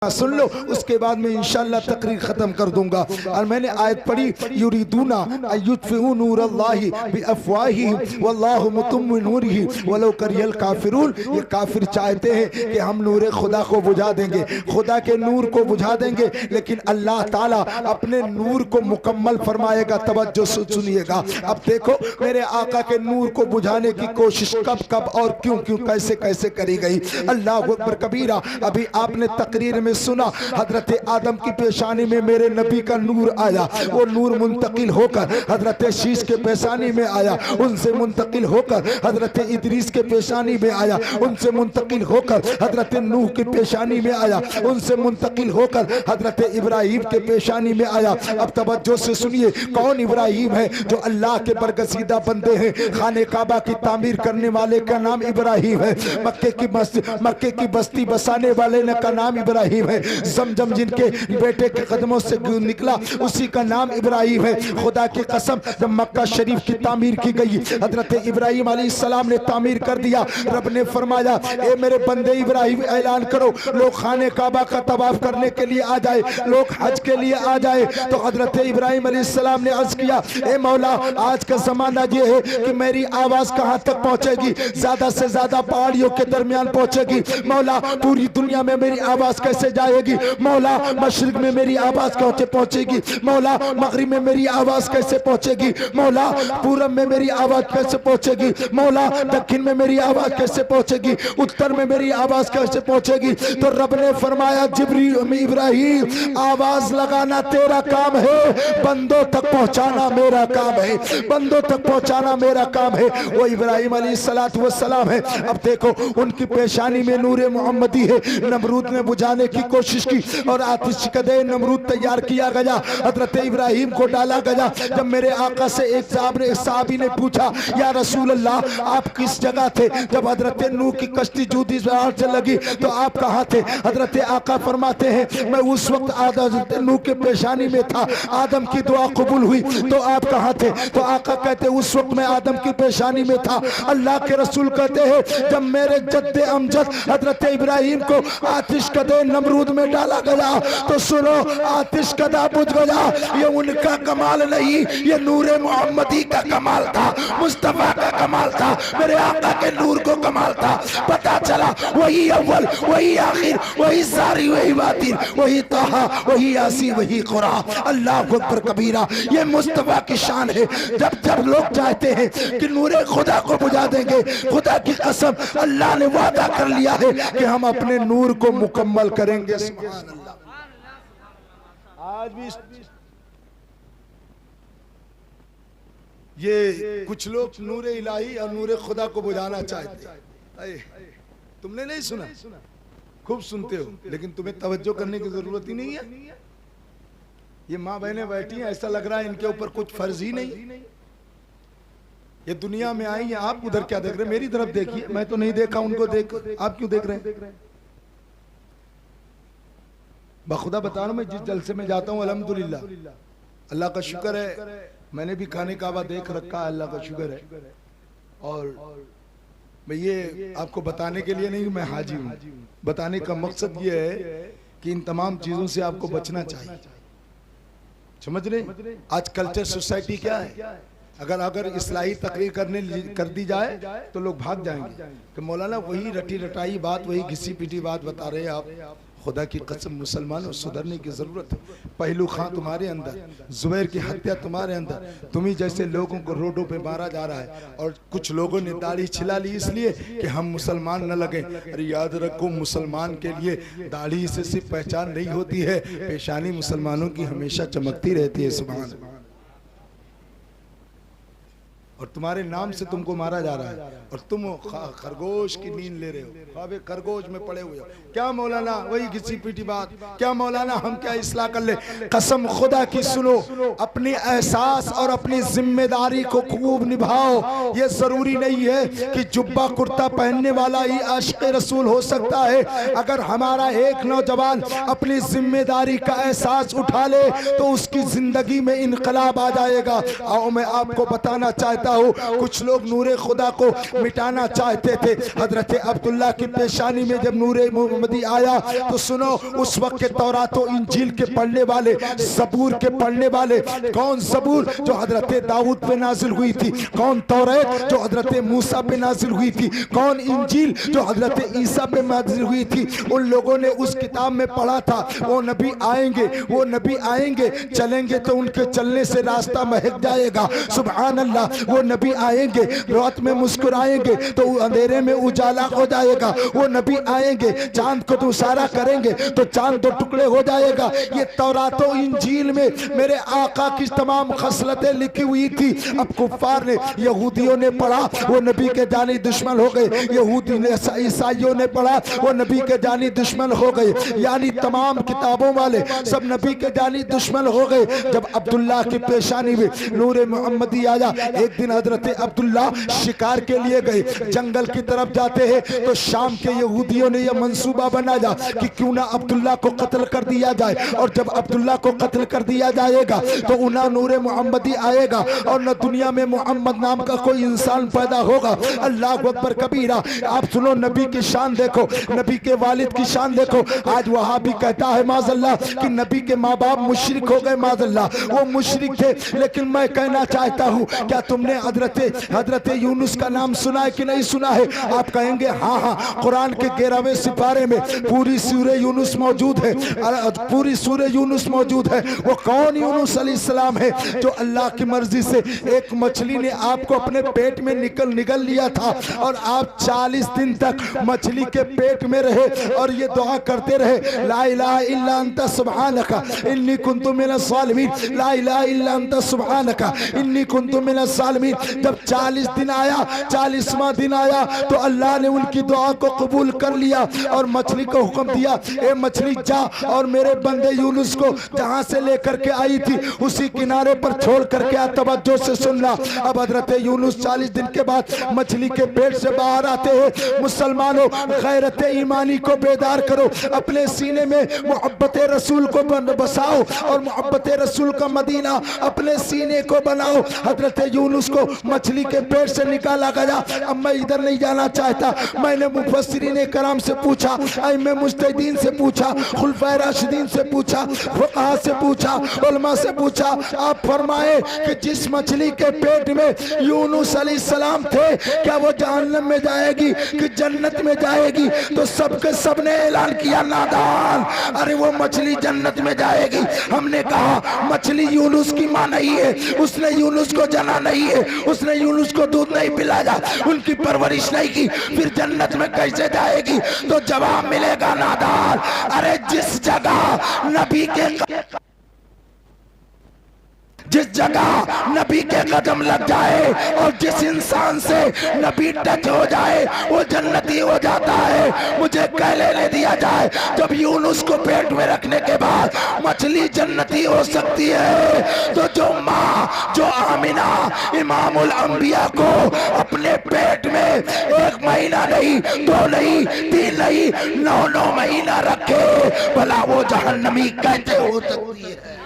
सुन लो, उसके बाद में इंशाअल्लाह तकरीर खत्म कर दूंगा। और मैंने आयत पढ़ी, युरीदूना अयुत्फिउ नूरल्लाहि बिअफ़वाहिहिम वल्लाहु मुतिम्मु नूरिही वलौ करिहल काफिरून। ये काफिर चाहते हैं कि हम नूर खुदा को बुझा देंगे, खुदा के नूर को बुझा देंगे, लेकिन अल्लाह ताला अपने नूर को मुकम्मल फरमाएगा। तवज्जो से सुनिएगा। अब देखो मेरे आका के नूर को बुझाने की कोशिश कब कब और क्यों क्यों कैसे कैसे करी गई। अल्लाह अकबर कबीरा। अभी आपने तकरीर में सुना, हजरत आदम की पेशानी में मेरे नबी का नूर आया, वो नूर मुंतकिल होकर हजरत शीश के पेशानी में आया, उनसे मुंतकिल होकर हजरत इदरीस के पेशानी में आया, उनसे मुंतकिल होकर हजरत नूह की पेशानी में आया, उनसे मुंतकिल होकर हजरत इब्राहिम के पेशानी में आया। अब तवज्जो से सुनिए, कौन इब्राहिम है? जो अल्लाह के बरगसीदा बंदे हैं। खाने काबा की तामीर करने वाले का नाम इब्राहिम है, मक्के की बस्ती बसाने वाले का नाम इब्राहिम है, जमजम जिनके बेटे के कदमों से निकला उसी का नाम इब्राहिम है। खुदा की कसम, जब मक्का शरीफ की तामीर की गई, हजरत इब्राहिम अलैहिस्सलाम ने तामीर कर दिया। रब ने फरमाया, ए मेरे बंदे इब्राहिम, ऐलान करो लोग खाने काबा का तवाफ करने के लिए आ जाए, लोग हज के लिए आ जाए। तो हजरत इब्राहिम अलैहिस्सलाम ने अर्ज किया, ए मौला, आज का जमाना ये है कि मेरी आवाज कहां तक पहुंचेगी? ज्यादा से ज्यादा पहाड़ियों के दरमियान पहुंचेगी। मौला, पूरी दुनिया में मेरी आवाज कैसे जाएगी? मौला, मशरिक में मेरी आवाज कैसे पहुंचेगी? मौला, मगरिब में मेरी आवाज कैसे पहुंचेगी? मौला, पूरब में मेरी आवाज कैसे पहुंचेगी? मौला, दक्षिण में मेरी आवाज कैसे पहुंचेगी? उत्तर में मेरी आवाज कैसे पहुंचेगी? तो रब ने फरमाया, जिब्रील इब्राहिम, आवाज लगाना तेरा काम है, बंदों तक पहुंचाना मेरा काम है, बंदों तक पहुंचाना मेरा काम है। वो इब्राहिम अलैहिस्सलातु वस्सलाम है। अब देखो उनकी पेशानी में नूर मोहम्मदी है। नमरूद ने बुझाने की कोशिश की और आतिशकदे नमरूद तैयार किया गया, हजरत इब्राहिम को डाला गया। जब मेरे आका से एक साहबी ने पूछा, या रसूल अल्लाह, आप किस जगह थे जब हजरत नूह की कश्ती जूदी से लगी, तो आप कहाँ थे? हजरत आका फरमाते हैं, मैं उस वक्त हजरत नूह के पेशानी में था, आदम की दुआ कबूल हुई। तो आप कहाँ थे? तो आका कहते, उस वक्त मैं आदम की पेशानी में था। अल्लाह के रसूल कहते हैं, जब मेरे जद्दे अमजद हजरत इब्राहिम को आतिशकदे नमरूद में डाला गया, तो सुनो, आतिशकदा बुझ गया। ये उनका कमाल नहीं, ये नूरे मोहम्मदी का कमाल था, मुस्तफा का कमाल था, मेरे आका के नूर को कमाल था। पता चला वही अव्वल, वही आखिर, वही सारी, वही बातिन, वही ताहा, वही यासीन, वही कुरान। अल्लाह अकबर कबीरा। ये मुस्तफा की शान है। जब जब लोग चाहते हैं कि नूरे खुदा को बुझा देंगे, खुदा की कसम, अल्लाह ने वादा कर लिया है कि हम अपने नूर को मुकम्मल करेंगे। सुभान अल्लाह। आज भी ये कुछ लोग नूरे इलाही और नूरे खुदा को बुझाना चाहते हैं। तुमने नहीं सुना? खूब सुनते हो, लेकिन तुम्हें तवज्जो करने की जरूरत ही नहीं है। ये माँ बहनें बैठी हैं, ऐसा लग रहा है इनके ऊपर कुछ फर्ज ही नहीं। ये दुनिया में आई हैं, आप उधर क्या देख रहे हैं? मेरी तरफ देखिए, मैं तो नहीं देखा उनको, देख आप क्यों देख रहे हैं? बखुदा बता रहा हूं, मैं जिस जलसे में जाता हूं, अल्हम्दुलिल्लाह, अल्लाह का शुक्र है, मैंने भी खाने काबा देख रखा है, अल्लाह का शुक्र है। और मैं ये आपको बताने के लिए नहीं, मैं हाजी हूँ। बताने का मकसद ये है कि इन तमाम चीजों से आपको बचना चाहिए। समझ रहे? आज कल्चर सोसाइटी क्या है? अगर इस्लाही तकरीर कर दी जाए तो लोग भाग जाएंगे कि मौलाना वही रटी रटाई बात, वही घिसी पीटी बात बता रहे हैं आप। खुदा की कसम, मुसलमानों, सुधरने की जरूरत है। पहलू खां तुम्हारे अंदर, जुबैर की हत्या तुम्हारे अंदर, तुम्ही जैसे लोगों को रोडों पे मारा जा रहा है। और कुछ लोगों ने दाढ़ी छिला ली इसलिए कि हम मुसलमान न लगे। अरे याद रखो, मुसलमान के लिए दाढ़ी से सिर्फ पहचान नहीं होती है, पेशानी मुसलमानों की हमेशा चमकती रहती है। सुभान अल्लाह। और तुम्हारे नाम से तुमको मारा जा रहा है और तुम खरगोश की नींद ले रहे हो, ख्वाबे खरगोश में पड़े हुए हो। क्या मौलाना वही घिसी पीटी बात? क्या मौलाना हम क्या इस्लाह कर ले? कसम खुदा की सुनो, अपनी एहसास और अपनी जिम्मेदारी को खूब निभाओ। ये जरूरी नहीं है कि जुब्बा कुर्ता पहनने वाला ही आशिक रसूल हो सकता है। अगर हमारा एक नौजवान अपनी जिम्मेदारी का एहसास उठा ले तो उसकी जिंदगी में इनकलाब आ जाएगा। आओ मैं आपको बताना चाहता कहता हूँ, कुछ लोग नूरे खुदा को मिटाना चाहते थे। हजरत अब्दुल्ला की पेशानी में जब नूरे मोहम्मदी आया तो सुनो, उस वक्त के तौरात और इंजील के पढ़ने वाले, ज़बूर के पढ़ने वाले, कौन ज़बूर जो हजरत दाऊद पे नाजिल हुई थी, कौन तौरात जो हजरत मूसा पे नाजिल हुई थी, कौन इंजील जो हजरत ईसा पे नाजिल हुई थी, उन लोगों ने उस किताब में पढ़ा था वो नबी आएंगे, वो नबी आएंगे, चलेंगे तो उनके चलने से रास्ता महक जाएगा। सुभान अल्लाह, वो नबी आएंगे, रात में मुस्कुराएंगे तो अंधेरे में उजाला हो जाएगा। वो नबी आएंगे, चांद को तो इशारा करेंगे तो चांद दो टुकड़े हो जाएगा। ये तौरात और इंजील में मेरे आका की तमाम खसलतें लिखी हुई थी। अब कुफ्फार ने, यहूदियों ने पढ़ा, वो नबी के जानी दुश्मन हो गए। यहूदी ने, ईसाइयों ने पढ़ा, वो नबी के जानी दुश्मन हो गए। यानी तमाम किताबों वाले सब नबी के जानी दुश्मन हो गए। जब अब्दुल्ला की पेशानी में नूरे मोहम्मदी आया, एक दिन हजरत अब्दुल्ला शिकार के लिए गए, जंगल की तरफ जाते हैं तो शाम के यहूदियों ने यह मंसूबा बनाया कि क्यों ना अब्दुल्ला को कत्ल कर दिया जाए, और जब अब्दुल्ला को कत्ल कर दिया जाएगा तो उना नूरे मोहम्मदी आएगा और न दुनिया में मोहम्मद नाम का कोई इंसान पैदा होगा। अल्लाह अकबर कबीरा। आप सुनो, नबी की शान देखो, नबी के वालिद की शान देखो। आज वहाँ भी कहता है माज़अल्लाह कि नबी के माँ बाप मुशरिक हो गए, माज़अल्लाह वो मुशरिक थे। लेकिन मैं कहना चाहता हूँ, क्या तुमने हजरत यूनुस का नाम सुना है कि नहीं सुना है? आप कहेंगे हाँ हाँ, कुरान के 11वें सिपारे में पूरी सूरह यूनुस मौजूद है, पूरी सूरह यूनुस मौजूद है। वो कौन यूनुस अलैहिस्सलाम है जो अल्लाह की मर्जी से एक मछली ने आपको अपने पेट में निगल लिया था और आप 40 दिन तक मछली के पेट में रहे और ये दुआ करते रहे, ला इलाहा इल्ला अंता सुब्हानका इन्नी कुन्तु मिनज़ ज़ालिमीन, ला इलाहा इल्ला अंता सुब्हानका इन्नी कुन्तु मिनज़ ज़ालिमीन। जब 40 दिन आया, 40वां दिन आया तो अल्लाह ने उनकी दुआ को कबूल कर लिया और मछली को हुक्म दिया, ए मछली जा और मेरे बंदे यूनुस को जहां से लेकर के आई थी उसी किनारे पर छोड़ करके आ। तवज्जो से सुनना। अब हजरत यूनुस 40 दिन के बाद मछली के पेट से बाहर आते हैं। मुसलमानों, गैरत ईमानी को बेदार करो, अपने सीने में मोहब्बत रसूल को बसाओ और मोहब्बत रसूल का मदीना अपने सीने को बनाओ। हजरत यूनुस को मछली के पेट से निकाला गया। अब मैं इधर नहीं जाना चाहता, मैंने मुफस्सिरीन कराम से पूछा, अइम्मे मुज्तहिदीन से पूछा, खुलफाए राशिदीन से पूछा, फुक़हा से पूछा, उलमा से पूछा। आप फरमाए कि जिस मछली के पेट में यूनुस अलैहिस्सलाम थे, क्या वो जहन्नम में जाएगी कि जन्नत में जाएगी? तो सबके सब ने ऐलान किया, नादान, अरे वो मछली जन्नत में जाएगी। हमने कहा मछली यूनुस की मां नहीं है, उसने यूनुस को जना नहीं है, उसने यूनुस को दूध नहीं पिलाया, उनकी परवरिश नहीं की, फिर जन्नत में कैसे जाएगी? तो जवाब मिलेगा, नादान, अरे जिस जगह नबी के जिस जगह नबी के कदम लग जाए और जिस इंसान से नबी टच हो जाए वो जन्नती हो जाता है। मुझे कह लेने दिया जाए, जब यूनुस को पेट में रखने के बाद मछली जन्नती हो सकती है, तो जो माँ, जो आमिना इमामुल अंबिया को अपने पेट में 1 महीना नहीं, 2 नहीं, 3 नहीं, 9 महीना रखे, भला वो जहन्नमी कैसे हो सकती है?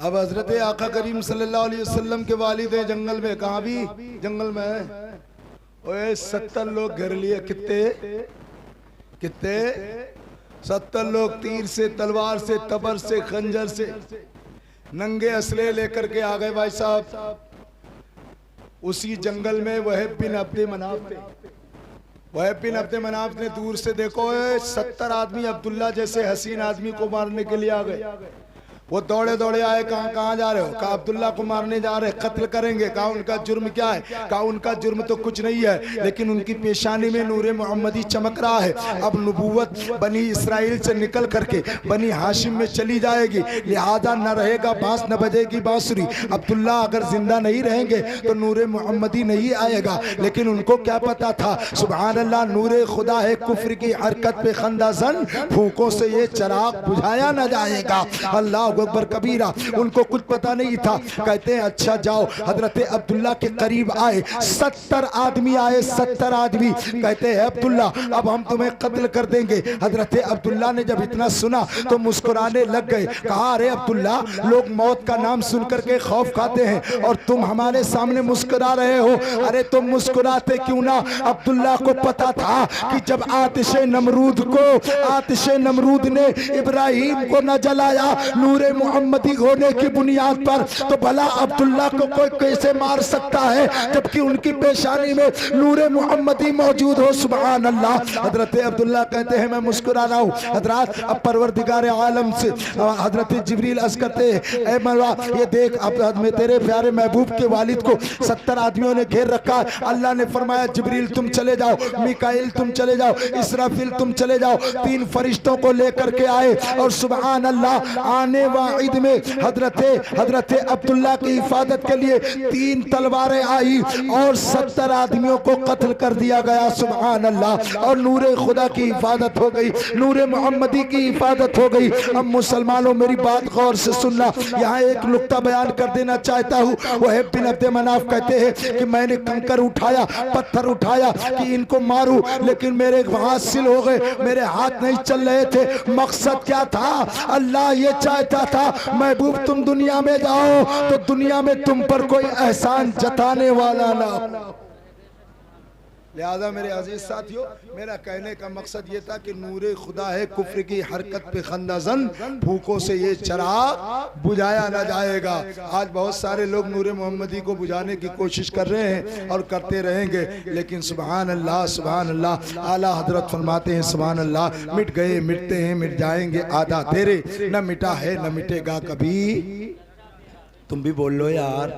अब हजरत आका करीम सल्लल्लाहु अलैहि वसल्लम के वालिद हैं जंगल में। कहाँ भी जंगल में है। ओए 70 लोग घेर लिए। कितने 70 लोग, तीर से, तलवार से, तबर से, खंजर से, नंगे असले लेकर के आ गए भाई साहब। उसी जंगल में वहब बिन अब्द मनाफ थे। वहब बिन अब्द मनाफ ने दूर से देखो 70 आदमी अब्दुल्ला जैसे हसीन आदमी को मारने के लिए आ गए। वो दौड़े दौड़े आए, कहाँ जा रहे हो? कहा अब्दुल्ला को मारने जा रहे, कत्ल करेंगे। कहा उनका जुर्म क्या है? कहा उनका जुर्म तो कुछ नहीं है, लेकिन उनकी पेशानी में नूरे मोहम्मदी चमक रहा है। अब नबूवत बनी इसराइल से निकल करके बनी हाशिम में चली जाएगी, लिहाजा न रहेगा बांस, न बजेगी बांसुरी। अब्दुल्ला अगर जिंदा नहीं रहेंगे तो नूरे मोहम्मदी नहीं आएगा। लेकिन उनको क्या पता था, सुभान अल्लाह, नूरे खुदा है, कुफ्र की हरकत पे खंदासन, फूकों से ये चराग बुझाया न जाएगा। अल्लाह अल्लाहु अकबर कबीरा, उनको कुछ पता नहीं था। कहते हैं अच्छा जाओ। हजरत अब्दुल्ला के करीब आए, 70 आदमी आए, 70 आदमी। कहते हैं अब्दुल्ला अब हम तुम्हें कत्ल कर देंगे। हजरत अब्दुल्ला ने जब इतना सुना तो मुस्कुराने लग गए। कहा अरे अब्दुल्ला, लोग मौत का नाम सुन करके खौफ खाते हैं और तुम हमारे सामने मुस्कुरा रहे हो। अरे तुम मुस्कुराते क्यों ना। अब्दुल्ला को पता था कि जब आतिशे नमरूद ने इब्राहिम को न जलाया नूरे मोहम्मदी होने की बुनियाद पर, तो भला अब्दुल्ला को कोई कैसे मार सकता है जबकि उनकी पेशानी में नूरे मोहम्मदी मौजूद हो। सुभान अल्लाह। हजरत अब्दुल्ला कहते हैं मैं मुस्कुरा रहा हूँ। हजरत अब परवरदिगार आलम से हजरत जिब्रील अर्ज़ करते हैं ए मरवा ये देख अब में तेरे प्यारे महबूब के वालिद को 70 आदमियों ने घेर रखा है। अल्लाह ने फरमाया जिब्रील तुम चले जाओ, मिकाइल तुम चले जाओ, इसराफिल तुम चले जाओ। 3 फरिश्तों को लेकर के आए और सुभान अल्लाह आने वाइद में हजरत अब्दुल्ला की हिफाजत के लिए 3 तलवारें आई और 70 आदमियों को कत्ल कर दिया गया। सुभान अल्लाह। और नूरे खुदा की हिफाजत हो गई, नूरे मोहम्मदी की हिफाजत हो गई। अब मुसलमानों मेरी बात गौर से सुनना, यहाँ एक नुक्ता बयान कर देना चाहता हूँ। वहीब बिन अब्द मनाफ कहते हैं कि मैंने कंकर उठाया, पत्थर उठाया कि इनको मारूं, लेकिन मेरे हाथ सिल हो गए, मेरे हाथ नहीं चल रहे थे। मकसद क्या था? अल्लाह ये चाहता था महबूब तुम दुनिया में जाओ तो दुनिया में तुम पर कोई एहसान जताने वाला ना। लिहाजा मेरे अजीज साथियों, मेरा कहने का मकसद ये था कि नूरे खुदा है, कुफ्र की हरकत पे खंदाजन, भूखों से ये चराग बुझाया ना जाएगा। आज बहुत सारे लोग नूरे मोहम्मदी को बुझाने की कोशिश कर रहे हैं और करते रहेंगे, लेकिन सुभान अल्लाह आला हजरत फरमाते हैं सुभान अल्लाह मिट गए, मिटते हैं, मिट जाएंगे आधा तेरे, न मिटा है न मिटेगा कभी। तुम भी बोल लो यार।